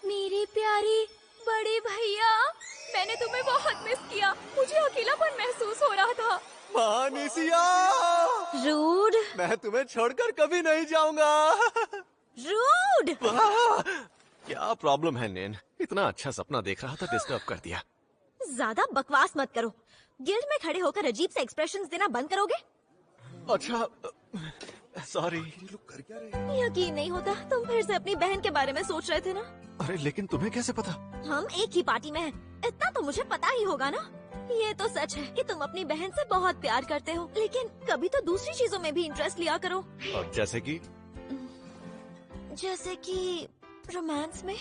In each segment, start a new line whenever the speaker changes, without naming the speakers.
मेरी प्यारी बड़ी भैया, मैंने तुम्हें बहुत मिस किया। मुझे अकेलापन महसूस हो रहा था।
मानिसिया,
रूड।
मैं तुम्हें छोड़कर कभी नहीं जाऊंगा।
रूड।
क्या प्रॉब्लम है नैन? इतना अच्छा सपना देख रहा था, डिस्टर्ब कर दिया।
ज्यादा बकवास मत करो। गिल्ड में खड़े होकर अजीब से एक्सप्रेशंस देना बंद करोगे?
अच्छा, सॉरी।
यकीन नहीं होता, तुम फिर से अपनी बहन के बारे में सोच रहे थे ना?
अरे लेकिन तुम्हें कैसे पता?
हम एक ही पार्टी में हैं, इतना तो मुझे पता ही होगा ना। ये तो सच है कि तुम अपनी बहन से बहुत प्यार करते हो, लेकिन कभी तो दूसरी चीजों में भी इंटरेस्ट लिया करो।
और जैसे कि
रोमांस में।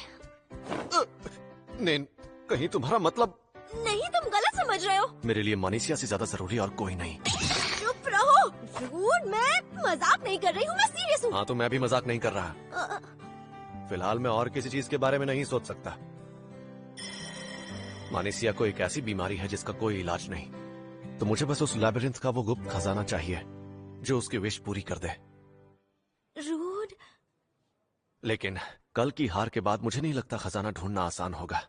नैन, कहीं तुम्हारा मतलब?
नहीं, तुम गलत समझ रहे हो।
मेरे लिए मनीषिया से ज्यादा जरूरी और कोई नहीं।
चुप रहो। रूड, मैं मजाक नहीं कर रही हूँ, मैं सीरियस हूँ।
हाँ तो मैं भी मजाक नहीं कर रहा। फिलहाल मैं और किसी चीज के बारे में नहीं सोच सकता। मानिसिया को एक ऐसी बीमारी है जिसका कोई इलाज नहीं, तो मुझे बस उस लैबिरिंथ का वो गुप्त खजाना चाहिए जो उसकी विश पूरी कर दे।
रूड।
लेकिन कल की हार के बाद मुझे नहीं लगता खजाना ढूंढना आसान होगा।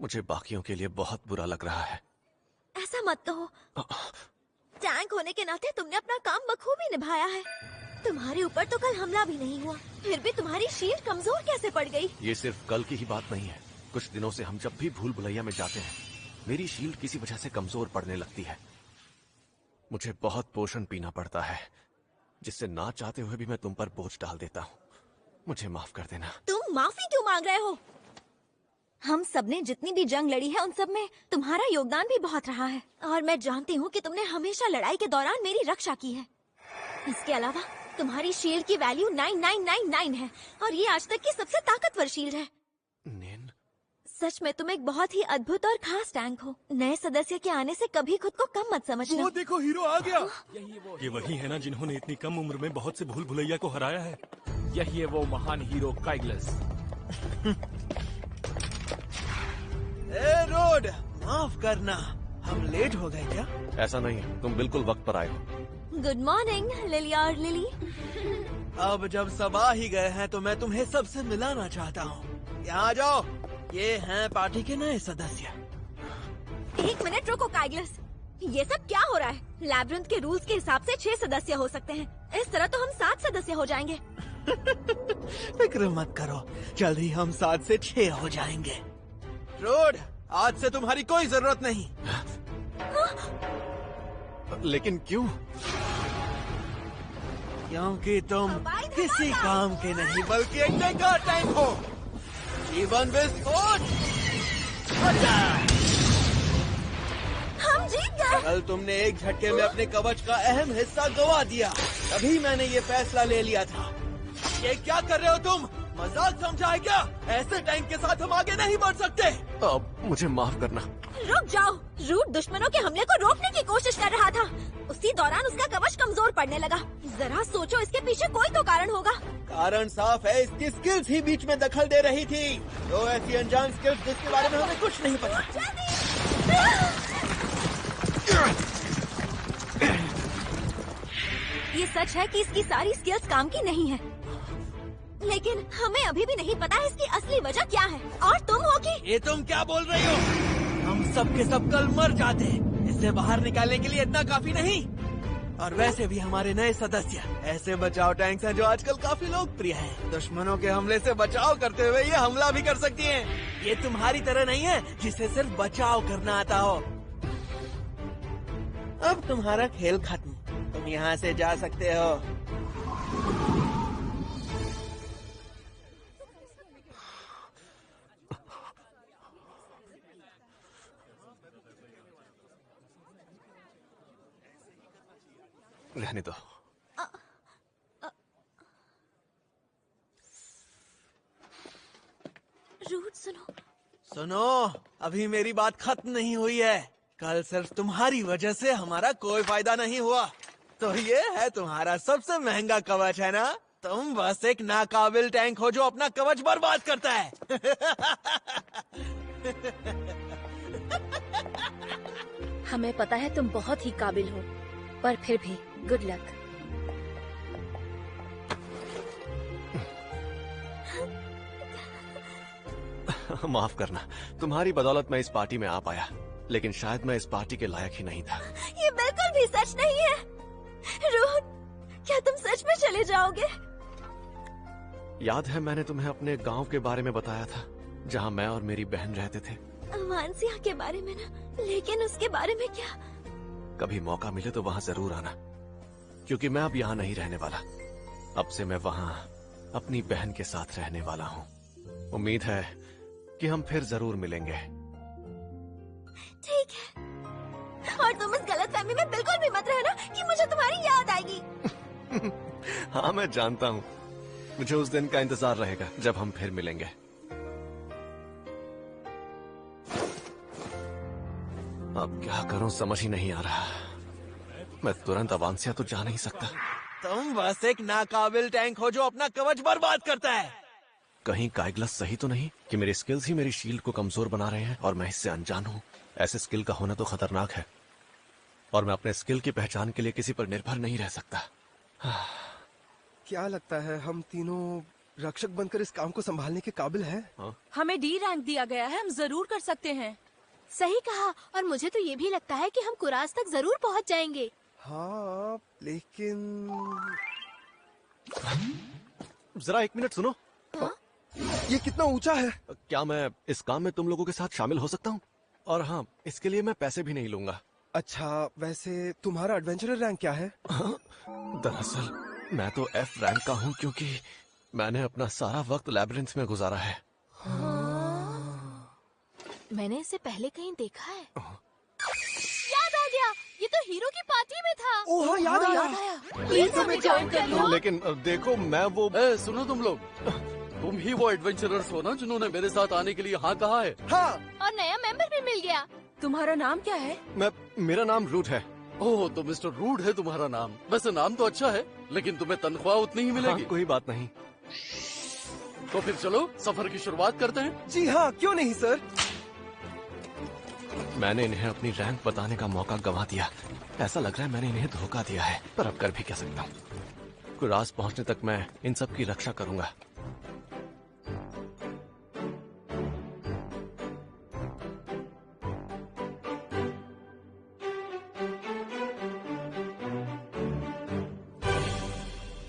मुझे बाकियों के लिए बहुत बुरा लग रहा है।
ऐसा मत कहो। टैंक होने के नाते तुमने अपना काम बखूबी निभाया है। तुम्हारे ऊपर तो कल हमला भी नहीं हुआ, फिर भी तुम्हारी शील्ड कमजोर कैसे पड़ गई?
ये सिर्फ कल की ही बात नहीं है। कुछ दिनों से हम जब भी भूल भुलैया में जाते हैं, मेरी शील्ड किसी वजह से कमजोर पड़ने लगती है। मुझे बहुत पोषण पीना पड़ता है, जिससे ना चाहते हुए भी मैं तुम पर बोझ डाल देता हूँ। मुझे माफ कर देना।
तुम माफी क्यों मांग रहे हो? हम सबने जितनी भी जंग लड़ी है उन सब में तुम्हारा योगदान भी बहुत रहा है, और मैं जानती हूँ कि तुमने हमेशा लड़ाई के दौरान मेरी रक्षा की है। इसके अलावा तुम्हारी शील्ड की वैल्यू 9999 है, और ये आज तक की सबसे ताकतवर शील्ड है।
नैन,
सच में तुम एक बहुत ही अद्भुत और खास टैंक हो। नए सदस्य के आने से कभी खुद को कम मत समझना।
वो देखो, हीरो आ गया। ये वही है ना जिन्होंने इतनी कम उम्र में बहुत से भूल भुलैया को हराया है।
यही है वो महान हीरो काइग्लस।
ए रोड, माफ करना, हम लेट हो गए क्या?
ऐसा नहीं, तुम बिल्कुल वक्त पर आए हो।
गुड मॉर्निंग लिलिया और लिली।
अब जब सब आ ही गए हैं तो मैं तुम्हें सबसे मिलाना चाहता हूँ। यहाँ आ जाओ, ये हैं पार्टी के नए सदस्य।
एक मिनट रुको काइग्लस, ये सब क्या हो रहा है? लैब्रिंथ के रूल्स के हिसाब से 6 सदस्य हो सकते हैं, इस तरह तो हम 7 सदस्य हो जाएंगे।
फिक्र मत करो, जल्द ही हम 7 से 6 हो जाएंगे। रोड, आज से तुम्हारी कोई जरूरत नहीं।
लेकिन क्यों?
क्योंकि तुम किसी काम के नहीं बल्कि एक बेकार टैंक हो। जीवन विस्फोट।
हम जीत गए।
कल तुमने एक झटके में अपने कवच का अहम हिस्सा गवा दिया, तभी मैंने ये फैसला ले लिया था। ये क्या कर रहे हो तुम? मजाक समझा है क्या? ऐसे टैंक के साथ हम आगे नहीं बढ़ सकते।
अब मुझे माफ करना।
रुक जाओ। रूट दुश्मनों के हमले को रोकने की कोशिश कर रहा था, उसी दौरान उसका कवच कमजोर पड़ने लगा। जरा सोचो, इसके पीछे कोई तो कारण होगा।
कारण साफ है, इसकी स्किल्स ही बीच में दखल दे रही थी। तो ऐसी अनजान स्किल्स जिसके बारे में हमें कुछ नहीं पता।
ये सच है कि इसकी सारी स्किल्स काम की नहीं है, लेकिन हमें अभी भी नहीं पता है इसकी असली वजह क्या है। और तुम हो कि
ये तुम क्या बोल रही हो? हम सब के सब कल मर जाते। इससे बाहर निकालने के लिए इतना काफी नहीं। और वैसे भी हमारे नए सदस्य ऐसे बचाव टैंक्स हैं जो आजकल काफी लोकप्रिय हैं। दुश्मनों के हमले से बचाव करते हुए ये हमला भी कर सकती हैं। ये तुम्हारी तरह नहीं है जिसे सिर्फ बचाव करना आता हो। अब तुम्हारा खेल खत्म, तुम यहाँ से जा सकते हो।
रहने दो।
रूट सुनो।
सुनो, अभी मेरी बात खत्म नहीं हुई है। कल सिर्फ तुम्हारी वजह से हमारा कोई फायदा नहीं हुआ, तो ये है तुम्हारा सबसे महंगा कवच, है ना? तुम बस एक नाकाबिल टैंक हो जो अपना कवच बर्बाद करता है।
हमें पता है तुम बहुत ही काबिल हो, पर फिर भी गुड लक।
माफ करना, तुम्हारी बदौलत मैं इस पार्टी में आ पाया, लेकिन शायद मैं इस पार्टी के लायक ही नहीं था।
ये बिल्कुल भी सच नहीं है। रूथ, क्या तुम सच में चले जाओगे?
याद है मैंने तुम्हें अपने गांव के बारे में बताया था, जहां मैं और मेरी बहन रहते थे।
मानसिया के बारे में ना, लेकिन उसके बारे में क्या?
कभी मौका मिले तो वहां जरूर आना, क्योंकि मैं अब यहाँ नहीं रहने वाला। अब से मैं वहाँ अपनी बहन के साथ रहने वाला हूँ। उम्मीद है कि हम फिर जरूर मिलेंगे।
ठीक है, और तुम इस गलतफहमी में बिल्कुल भी मत रहना कि मुझे तुम्हारी याद आएगी।
हाँ, मैं जानता हूँ। मुझे उस दिन का इंतजार रहेगा जब हम फिर मिलेंगे। अब क्या करूं समझ ही नहीं आ रहा। मैं तुरंत अवांसिया तो जा नहीं सकता।
तुम बस एक नाकाबिल टैंक हो जो अपना कवच बर्बाद करता है।
कहीं काइग्लस सही तो नहीं कि मेरे स्किल्स ही मेरी शील्ड को कमजोर बना रहे हैं और मैं इससे अनजान हूँ। ऐसे स्किल का होना तो खतरनाक है, और मैं अपने स्किल की पहचान के लिए किसी पर निर्भर नहीं रह सकता।
क्या लगता है हम तीनों रक्षक बनकर इस काम को संभालने के काबिल हैं?
हमें डी रैंक दिया गया है, हम जरूर कर सकते हैं। सही कहा, और मुझे तो ये भी लगता है कि हम कुरास तक जरूर पहुंच जाएंगे।
हाँ, लेकिन
जरा एक मिनट सुनो।
ये कितना ऊंचा है?
क्या मैं इस काम में तुम लोगों के साथ शामिल हो सकता हूँ? और हाँ, इसके लिए मैं पैसे भी नहीं लूंगा।
अच्छा, वैसे तुम्हारा एडवेंचरर रैंक क्या है?
दरअसल मैं तो F रैंक का हूँ, क्योंकि मैंने अपना सारा वक्त लैबिरिंथ में गुजारा है।
मैंने इसे पहले कहीं देखा है। याद आ गया, ये तो हीरो की पार्टी में था।
ओह हाँ, याद आया।
प्लीज हमें ज्वाइन कर लो।
लेकिन देखो, मैं वो
सुनो तुम लोग, तुम ही वो एडवेंचरर्स हो ना जिन्होंने मेरे साथ आने के लिए हाँ कहा है?
हाँ।
और नया मेंबर भी मिल गया। तुम्हारा नाम क्या है?
मेरा नाम रूट है।
ओह, तो मिस्टर रूड है तुम्हारा नाम। वैसे नाम तो अच्छा है, लेकिन तुम्हें तनख्वाह उतनी ही मिलेगी।
हाँ, कोई बात नहीं।
तो फिर चलो सफर की शुरुआत करते हैं।
जी हाँ, क्यों नहीं सर।
मैंने इन्हें अपनी रैंक बताने का मौका गंवा दिया। ऐसा लग रहा है मैंने इन्हें धोखा दिया है, पर अब कर भी क्या सकता हूँ। कुरास पहुंचने तक मैं इन सब की रक्षा करूंगा।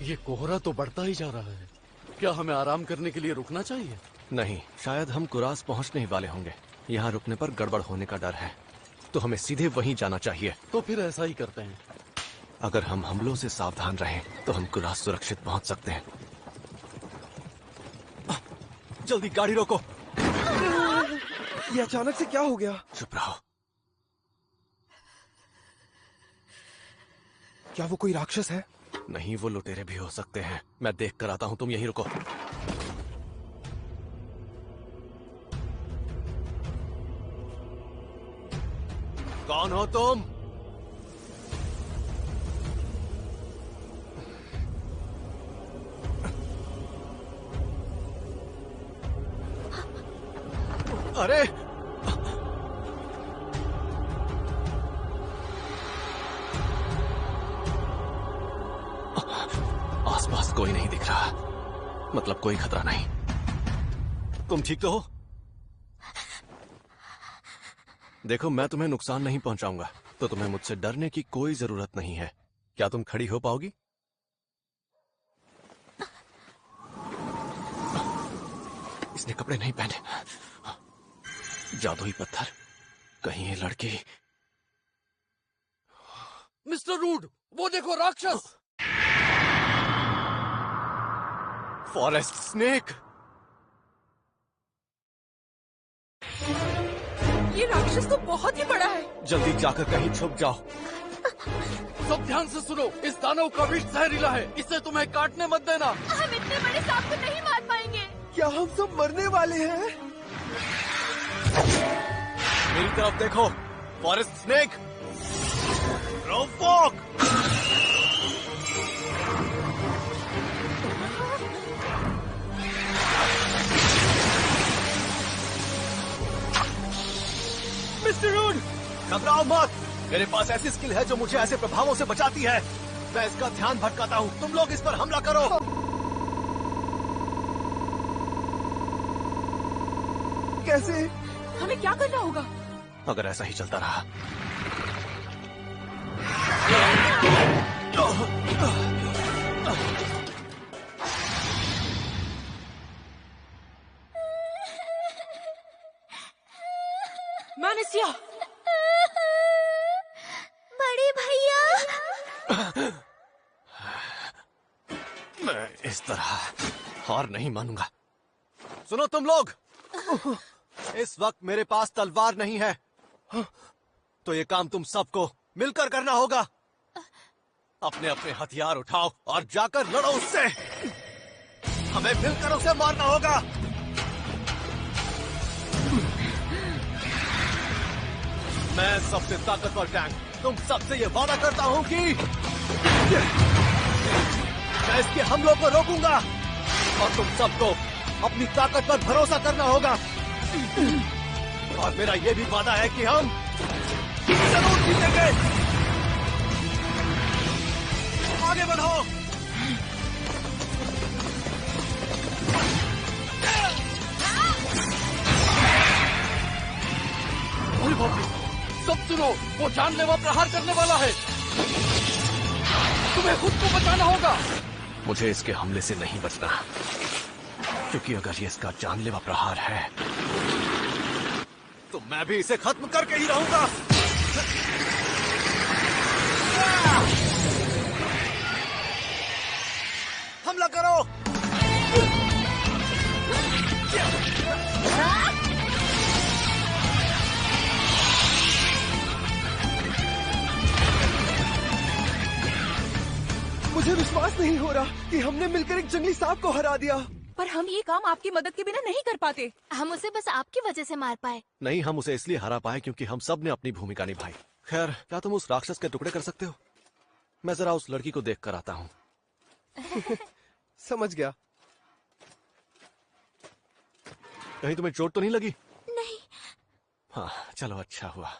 ये कोहरा तो बढ़ता ही जा रहा है। क्या हमें आराम करने के लिए रुकना चाहिए?
नहीं, शायद हम कुरास पहुंचने ही वाले होंगे। यहाँ रुकने पर गड़बड़ होने का डर है, तो हमें सीधे वहीं जाना चाहिए।
तो फिर ऐसा ही करते हैं।
अगर हम हमलों से सावधान रहें तो हम कुरास सुरक्षित पहुंच सकते हैं। जल्दी गाड़ी रोको।
ये अचानक से क्या हो गया?
चुप रहो।
क्या वो कोई राक्षस है?
नहीं, वो लुटेरे भी हो सकते हैं। मैं देख कर आता हूँ, तुम यहीं रुको। कौन हो तुम? अरे आसपास कोई नहीं दिख रहा, मतलब कोई खतरा नहीं। तुम ठीक तो हो? देखो, मैं तुम्हें नुकसान नहीं पहुंचाऊंगा, तो तुम्हें मुझसे डरने की कोई जरूरत नहीं है। क्या तुम खड़ी हो पाओगी? इसने कपड़े नहीं पहने। जादुई पत्थर, कहीं ये लड़की।
मिस्टर रूड, वो देखो राक्षस।
Forest snake.
ये राक्षस तो बहुत ही बड़ा है।
जल्दी जाकर कहीं छुप जाओ।
सब ध्यान से सुनो, इस दानव का विष जहरीला है, इसे तुम्हें काटने मत देना।
हम इतने बड़े सांप को नहीं मार पाएंगे।
क्या हम सब मरने वाले हैं?
मेरी तरफ देखो, फॉरेस्ट स्नेक। रोफोक। मिस्टर रूड, घबराओ मत। मेरे पास ऐसी स्किल है जो मुझे ऐसे प्रभावों से बचाती है। मैं इसका ध्यान भटकाता हूँ, तुम लोग इस पर हमला करो।
कैसे?
हमें क्या करना होगा?
अगर ऐसा ही चलता रहा
मैनेसिया,
बड़े भैया,
मैं इस तरह हार नहीं मानूंगा। सुनो तुम लोग, इस वक्त मेरे पास तलवार नहीं है, तो ये काम तुम सबको मिलकर करना होगा। अपने अपने हथियार उठाओ और जाकर लड़ो उससे। हमें मिलकर उसे मारना होगा। मैं सबसे ताकतवर टैंक तुम सबसे ये वादा करता हूं कि मैं इसके हमलों को रोकूंगा और तुम सबको अपनी ताकत पर भरोसा करना होगा। और मेरा ये भी वादा है कि हम जरूर जीतेंगे। आगे बढ़ो।
अरे बाप रे, सब सुनो, वो जानलेवा प्रहार करने वाला है। तुम्हें खुद को बचाना होगा।
मुझे इसके हमले से नहीं बचना, क्योंकि अगर ये इसका जानलेवा प्रहार है तो मैं भी इसे खत्म करके ही रहूंगा। हमला करो।
मुझे विश्वास नहीं हो रहा कि हमने मिलकर एक जंगली सांप को हरा दिया।
पर हम ये काम आपकी मदद के बिना नहीं कर पाते।
हम उसे बस आपकी वजह से मार पाए।
नहीं, हम उसे इसलिए हरा पाए क्योंकि हम सब ने अपनी भूमिका निभाई। खैर, क्या तुम उस राक्षस के टुकड़े कर सकते हो? मैं जरा उस लड़की को देख कर आता हूँ।
समझ गया।
कहीं तुम्हें चोट तो नहीं लगी?
नहीं।
हाँ, चलो अच्छा हुआ।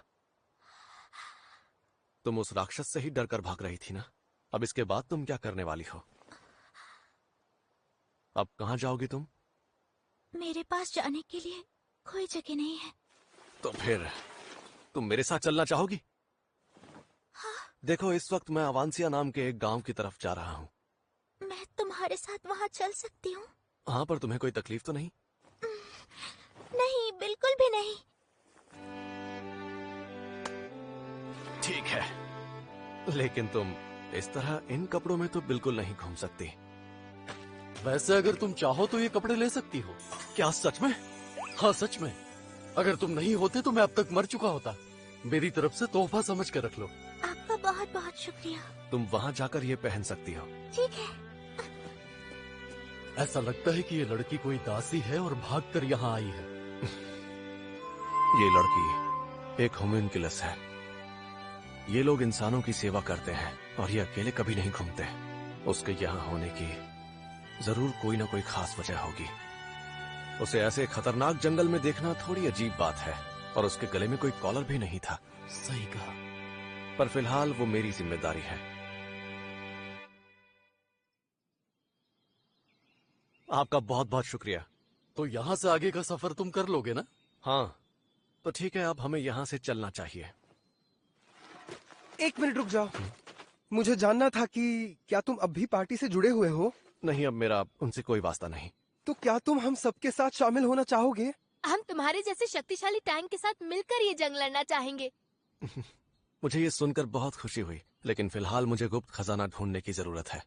तुम उस राक्षस से ही डर कर भाग रही थी ना? अब इसके बाद तुम क्या करने वाली हो? अब कहाँ जाओगी तुम?
मेरे पास जाने के लिए कोई जगह नहीं है।
तो फिर तुम मेरे साथ चलना चाहोगी?
हाँ।
देखो, इस वक्त मैं अवांसिया नाम के एक गांव की तरफ जा रहा हूँ।
मैं तुम्हारे साथ वहाँ चल सकती हूँ?
हाँ, पर तुम्हें कोई तकलीफ तो नहीं?
नहीं, बिल्कुल भी नहीं।
ठीक है, लेकिन तुम इस तरह इन कपड़ों में तो बिल्कुल नहीं घूम सकती।
वैसे अगर तुम चाहो तो ये कपड़े ले सकती हो।
क्या सच में?
हाँ, सच में। अगर तुम नहीं होते तो मैं अब तक मर चुका होता। मेरी तरफ से तोहफा समझ कर रख लो।
आपका बहुत बहुत शुक्रिया।
तुम वहाँ जाकर ये पहन सकती हो।
ठीक है।
ऐसा लगता है कि ये लड़की कोई दासी है और भागकर यहाँ आई है।
ये लड़की एक होम्यूनकुलस है। ये लोग इंसानों की सेवा करते हैं और ये अकेले कभी नहीं घूमते। उसके यहाँ होने की जरूर कोई ना कोई खास वजह होगी। उसे ऐसे खतरनाक जंगल में देखना थोड़ी अजीब बात है, और उसके गले में कोई कॉलर भी नहीं था।
सही कहा।
पर फिलहाल वो मेरी जिम्मेदारी है। आपका बहुत बहुत शुक्रिया।
तो यहाँ से आगे का सफर तुम कर लोगे ना?
हाँ, तो ठीक है, अब हमें यहाँ से चलना चाहिए।
एक मिनट रुक जाओ। मुझे जानना था कि क्या तुम अब भी पार्टी से जुड़े हुए हो?
नहीं, अब मेरा उनसे कोई वास्ता नहीं।
तो क्या तुम हम सबके साथ शामिल होना चाहोगे?
हम तुम्हारे जैसे शक्तिशाली टैंक के साथ मिलकर ये जंग लड़ना चाहेंगे।
मुझे ये सुनकर बहुत खुशी हुई, लेकिन फिलहाल मुझे गुप्त खजाना ढूंढने की जरूरत है।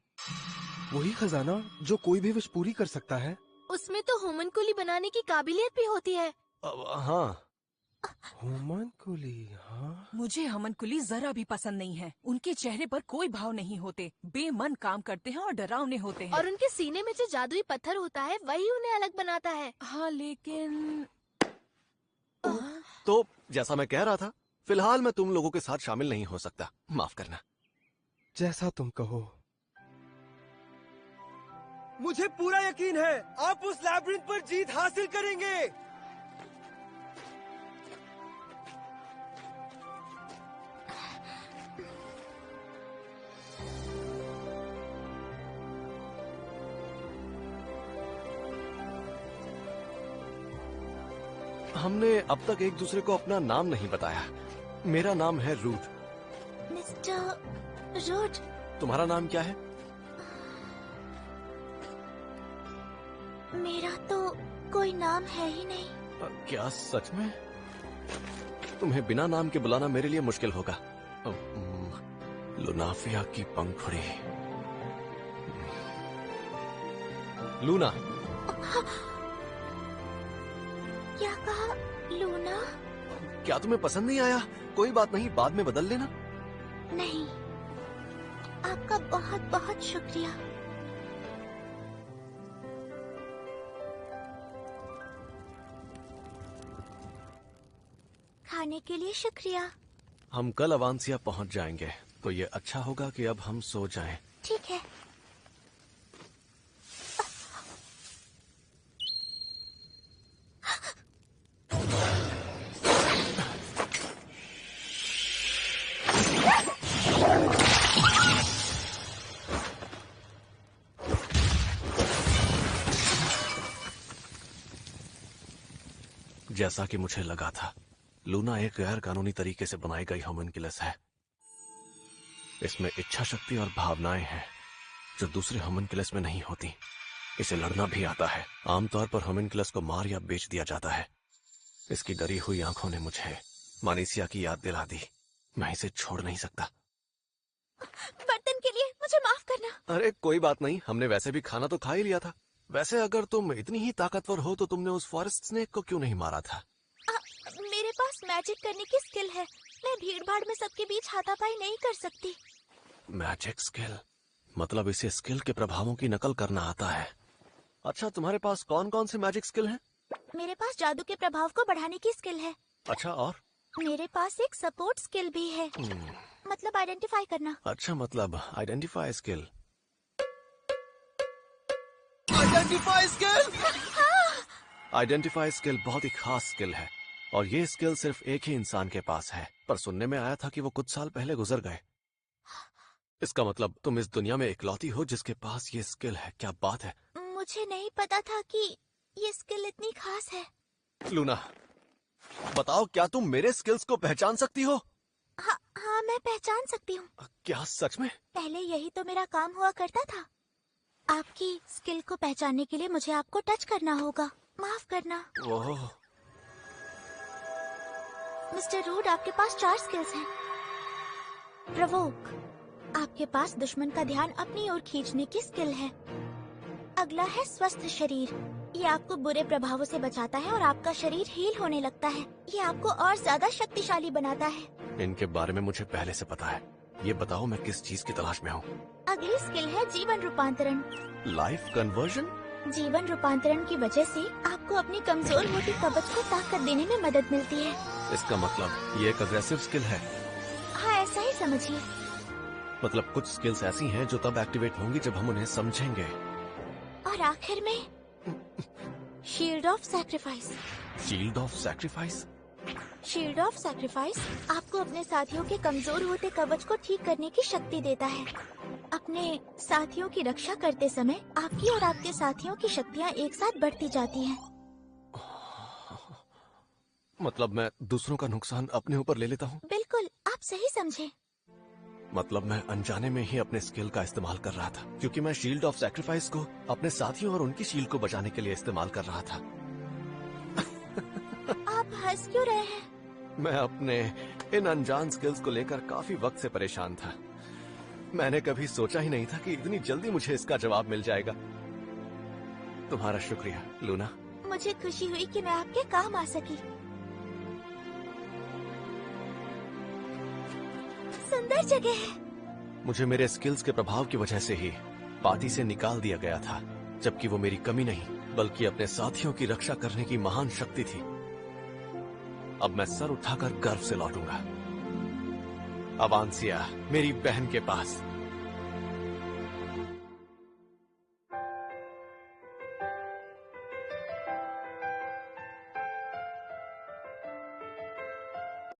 वही खजाना जो कोई भी विश पूरी कर सकता है।
उसमें तो होमनकुली बनाने की काबिलियत भी होती है।
हाँ,
होमनकुली, हाँ।
मुझे हमनकुली जरा भी पसंद नहीं है। उनके चेहरे पर कोई भाव नहीं होते, बेमन काम करते हैं और डरावने होते हैं।
और उनके सीने में जो जादुई पत्थर होता है वही उन्हें अलग बनाता है।
हाँ, लेकिन
तो जैसा मैं कह रहा था, फिलहाल मैं तुम लोगों के साथ शामिल नहीं हो सकता। माफ करना।
जैसा तुम कहो। मुझे पूरा यकीन है आप उस लैब्रिंथ पर जीत हासिल करेंगे।
हमने अब तक एक दूसरे को अपना नाम नहीं बताया। मेरा नाम है रूड।
Mister rude.
तुम्हारा नाम क्या है?
मेरा तो कोई नाम है ही नहीं।
क्या सच में? तुम्हें बिना नाम के बुलाना मेरे लिए मुश्किल होगा। लुनाफिया की पंखुड़ी। लूना।
क्या कहा? लूना?
क्या तुम्हें पसंद नहीं आया? कोई बात नहीं, बाद में बदल लेना।
नहीं, आपका बहुत बहुत शुक्रिया। खाने के लिए शुक्रिया।
हम कल अवांसिया पहुंच जाएंगे, तो ये अच्छा होगा कि अब हम सो जाएं।
ठीक है।
जैसा कि मुझे लगा था, लूना एक गैर कानूनी तरीके से बनाई गई होम्युनकुलस है। इसमें इच्छा शक्ति और भावनाएं हैं जो दूसरे होम्युनकुलस में नहीं होती। इसे लड़ना भी आता है। आमतौर पर होम्युनकुलस को मार या बेच दिया जाता है। इसकी डरी हुई आंखों ने मुझे मानिसिया की याद दिला दी। मैं इसे छोड़ नहीं सकता।
बर्तन के लिए मुझे माफ करना।
अरे कोई बात नहीं, हमने वैसे भी खाना तो खा ही लिया था। वैसे अगर तुम इतनी ही ताकतवर हो तो तुमने उस फॉरेस्ट स्नेक को क्यों नहीं मारा था?
मेरे पास मैजिक करने की स्किल है। मैं भीड़ भाड़ में सबके बीच हाथापाई नहीं कर सकती।
Magic skill? मतलब इसे स्किल के प्रभावों की नकल करना आता है। अच्छा, तुम्हारे पास कौन कौन से मैजिक स्किल हैं?
मेरे पास जादू के प्रभाव को बढ़ाने की स्किल है।
अच्छा, और?
मेरे पास एक सपोर्ट स्किल भी है। मतलब आइडेंटिफाई करना।
अच्छा, मतलब identify skill.
Identify skill?
Identify skill बहुत ही खास स्किल है और ये स्किल सिर्फ एक ही इंसान के पास है, पर सुनने में आया था कि वो कुछ साल पहले गुजर गए। इसका मतलब तुम इस दुनिया में इकलौती हो जिसके पास ये स्किल है। क्या बात है।
मुझे नहीं पता था कि ये स्किल इतनी खास है।
लूना, बताओ, क्या तुम मेरे स्किल्स को पहचान सकती हो?
हाँ, मैं पहचान सकती हूँ।
क्या सच में?
पहले यही तो मेरा काम हुआ करता था। आपकी स्किल को पहचानने के लिए मुझे आपको टच करना होगा। माफ करना।
ओह।
मिस्टर रूड, आपके पास 4 स्किल्स हैं। प्रोवोक, आपके पास दुश्मन का ध्यान अपनी ओर खींचने की स्किल है। अगला है स्वस्थ शरीर। ये आपको बुरे प्रभावों से बचाता है और आपका शरीर हील होने लगता है। ये आपको और ज्यादा शक्तिशाली बनाता है।
इनके बारे में मुझे पहले से पता है। ये बताओ, मैं किस चीज की तलाश में हूँ?
अगली स्किल है जीवन रूपांतरण।
Life conversion?
जीवन रूपांतरण की वजह से आपको अपनी कमजोर होती कवच को ताकत देने में मदद मिलती है।
इसका मतलब ये एक अग्रेसिव स्किल है?
हाँ, ऐसा ही समझिए।
मतलब कुछ स्किल्स ऐसी हैं जो तब एक्टिवेट होंगी जब हम उन्हें समझेंगे।
और आखिर में shield of sacrifice.
Shield of sacrifice?
Shield of sacrifice आपको अपने साथियों के कमजोर होते कवच को ठीक करने की शक्ति देता है। अपने साथियों की रक्षा करते समय आपकी और आपके साथियों की शक्तियाँ एक साथ बढ़ती जाती हैं।
मतलब मैं दूसरों का नुकसान अपने ऊपर ले लेता हूँ?
बिल्कुल, आप सही समझे।
मतलब मैं अनजाने में ही अपने स्किल का इस्तेमाल कर रहा था, क्योंकि मैं शील्ड ऑफ सैक्रिफाइस को अपने साथियों और उनकी शील्ड को बचाने के लिए इस्तेमाल कर रहा था।
आप हंस क्यों रहे हैं?
मैं अपने इन अनजान स्किल्स को लेकर काफी वक्त से परेशान था। मैंने कभी सोचा ही नहीं था कि इतनी जल्दी मुझे इसका जवाब मिल जाएगा। तुम्हारा शुक्रिया लूना।
मुझे खुशी हुई कि मैं आपके काम आ सकी। सुंदर जगह है।
मुझे मेरे स्किल्स के प्रभाव की वजह से ही पार्टी से निकाल दिया गया था, जबकि वो मेरी कमी नहीं बल्कि अपने साथियों की रक्षा करने की महान शक्ति थी। अब मैं सर उठाकर गर्व से लौटूंगा अवांसिया, मेरी बहन के पास।